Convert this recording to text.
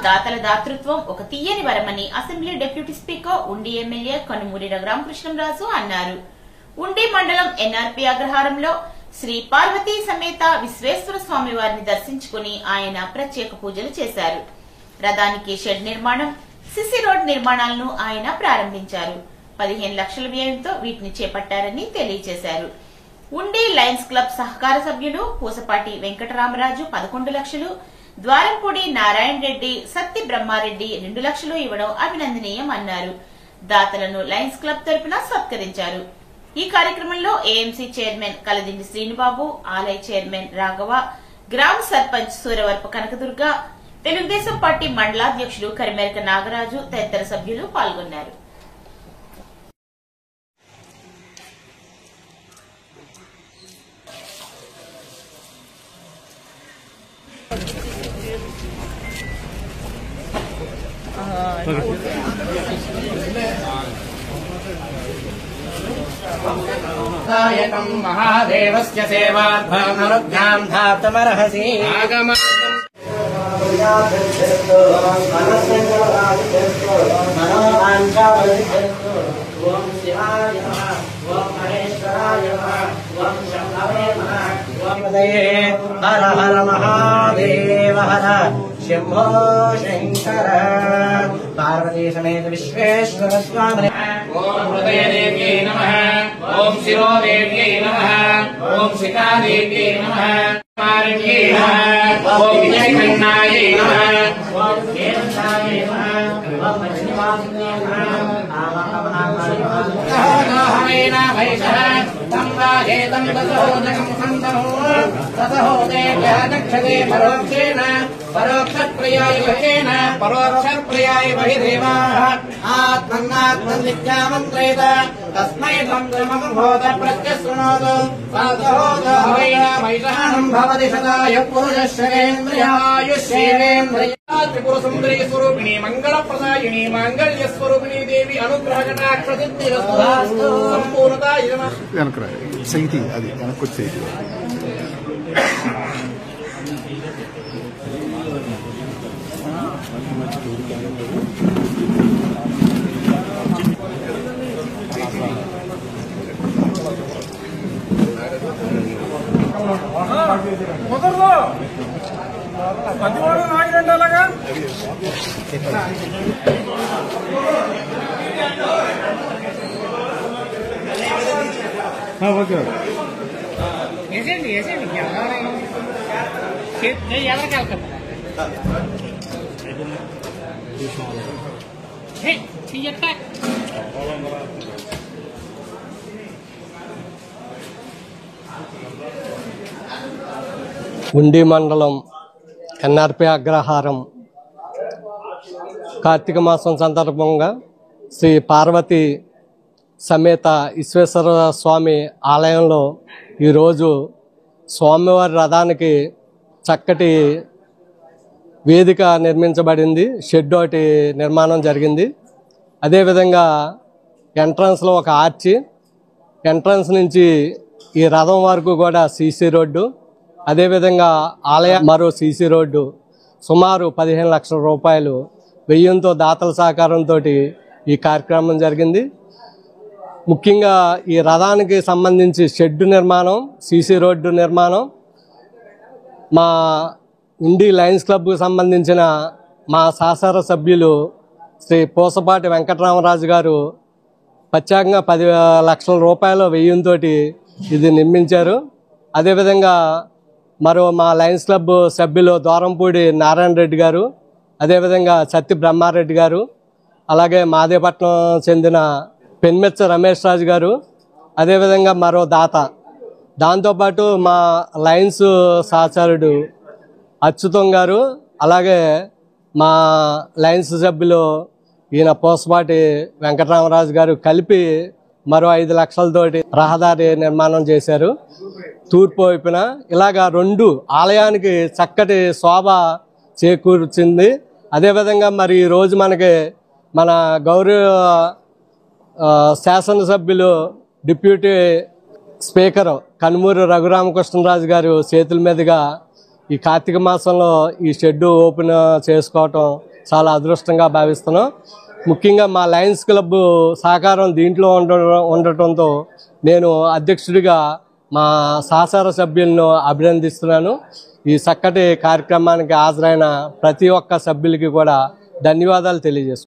దాతల దాతృత్వం ఒక తీయని వరమని అసెంబ్లీ డిప్యూటీ స్పీకర్ ఉండి ఎమ్మెల్యే కనుమూరి రఘురామకృష్ణంరాజు అన్నారు. ఉండి మండలం ఎన్ఆర్పీ అగ్రహారంలో శ్రీ పార్వతీ సమేత విశ్వేశ్వర స్వామి వారిని దర్శించుకుని ఆయన ప్రత్యేక పూజలు చేశారు. రథానికి షెడ్ నిర్మాణం, సిసి రోడ్ నిర్మాణాలను ఆయన ప్రారంభించారు. 15 లక్షల వ్యయంతో వీటిని చేపట్టారని తెలియజేశారు. ఉండి లయన్స్ క్లబ్ సహకార సభ్యులు పూసపాటి వెంకటరామరాజు 11 లక్షలు, ద్వారంపూడి నారాయణ రెడ్డి, సత్తి బ్రహ్మారెడ్డి 2 లక్షలు ఇవ్వడం అభినందనీయం అన్నారు. దాతలను లయన్స్ క్లబ్ తరపున సత్కరించారు. ఈ కార్యక్రమంలో ఏఎంసీ చైర్మన్ కలదిండి శ్రీనుబాబు, ఆలయ చైర్మన్ రాఘవ, గ్రామ సర్పంచ్ సూరవరపు కనకదుర్గ, తెలుగుదేశం పార్టీ మండలాధ్యక్షుడు కరిమేరక నాగరాజు తదితర సభ్యులు పాల్గొన్నారు. महादेवस्य सेवार्थमनुज्ञां धातुमर्हसि ओम शिवाय नमः, ओम महेश्वराय नमः, ओम शंभवे नमः। हर हर महादेव हर शंभो शंकर पार्वती समेत विश्वेश्वर स्वामी। ओम हृदय देव्यै नमः, ओम शिरो देव्यै नमः, ओम शिखा देव्यै नमः, मार्ग्यै नमः, ओम विजयखण्डायै नमः, ओम केशवाय नमः, ओम लक्ष्मीवासिन्यै नमः। आवाहनेन भैषः तं राजेतं दशहोदकं सन्तनो ततहोदेभ्यः दक्षते परोक्षेण परोक्षप्रियाय वशेन परोक्षप्रियाय बहिर्देवाः आत्मन्नात्मनित्यामन्त्रेत तस्मै तमभूत प्रत्यशृणोतु ततहोदेन भैषः भवति सदाय पुरुषश्रेन्द्रियायुष्येवेन्द्रिय त्रिपुर सुंदरी स्वरूपिणी मंगलप्रदायिनी मांगल्य स्वरूपिणी देवी अनुग्रह कटाक्ष सिद्धिरस्तु संपूर्णता सही అది వెనకొచ్చేది కుదరదు పదివారం నాగిరండి అలాగా ఓకే వేసేయండి వేసేయండి ఎవరికి వెళ్తాం ఉండి మండలం ఎన్ఆర్పి అగ్రహారం కార్తీక మాసం సందర్భంగా శ్రీ పార్వతి సమేత విశ్వేశ్వర స్వామి ఆలయంలో ఈరోజు స్వామివారి రథానికి చక్కటి వేదిక నిర్మించబడింది, షెడ్ ఒకటి నిర్మాణం జరిగింది. అదేవిధంగా ఎంట్రన్స్లో ఒక ఆర్చి, ఎంట్రన్స్ నుంచి ఈ రథం వరకు కూడా సీసీ రోడ్డు, అదేవిధంగా ఆలయ మరో సీసీ రోడ్డు సుమారు 15 లక్షల రూపాయలు వ్యయంతో దాతల సహకారంతో ఈ కార్యక్రమం జరిగింది. ముఖ్యంగా ఈ రథానికి సంబంధించి షెడ్ నిర్మాణం, సీసీ రోడ్డు నిర్మాణం మా ఉండి లయన్స్ క్లబ్కు సంబంధించిన మా శాసన సభ్యులు శ్రీ పూసపాటి వెంకటరామరాజు గారు ప్రత్యేకంగా 10 లక్షల రూపాయల వ్యయంతో ఇది నిర్మించారు. అదేవిధంగా మరో మా లయన్స్ క్లబ్ సభ్యులు ద్వారంపూడి నారాయణ రెడ్డి గారు, అదేవిధంగా సత్తి బ్రహ్మారెడ్డి గారు, అలాగే మాదేపట్నం చెందిన పెన్మెచ్చ రమేష్ రాజు గారు, అదేవిధంగా మరో దాత, దాంతోపాటు మా లయన్స్ సహచరుడు అచ్యుతం గారు, అలాగే మా లయన్స్ సభ్యులు ఈయన పూసపాటి వెంకటరామరాజు గారు కలిపి మరో 5 లక్షలతోటి రహదారి నిర్మాణం చేశారు తూర్పు వైపున. ఇలాగా 2 ఆలయానికి చక్కటి శోభ చేకూర్చింది. అదేవిధంగా మరి ఈరోజు మనకి మన గౌరవ శాసనసభ్యులు డిప్యూటీ స్పీకర్ కనుమూరి రఘురామకృష్ణరాజు గారు చేతుల మీదుగా ఈ కార్తీక మాసంలో ఈ షెడ్ ఓపెన్ చేసుకోవటం చాలా అదృష్టంగా భావిస్తున్నాం. ముఖ్యంగా మా లయన్స్ క్లబ్ సహకారం దీంట్లో ఉండటంతో నేను అధ్యక్షుడిగా మా సహచార సభ్యులను అభినందిస్తున్నాను. ఈ చక్కటి కార్యక్రమానికి హాజరైన ప్రతి ఒక్క సభ్యులకి కూడా ధన్యవాదాలు తెలియజేస్తున్నాను.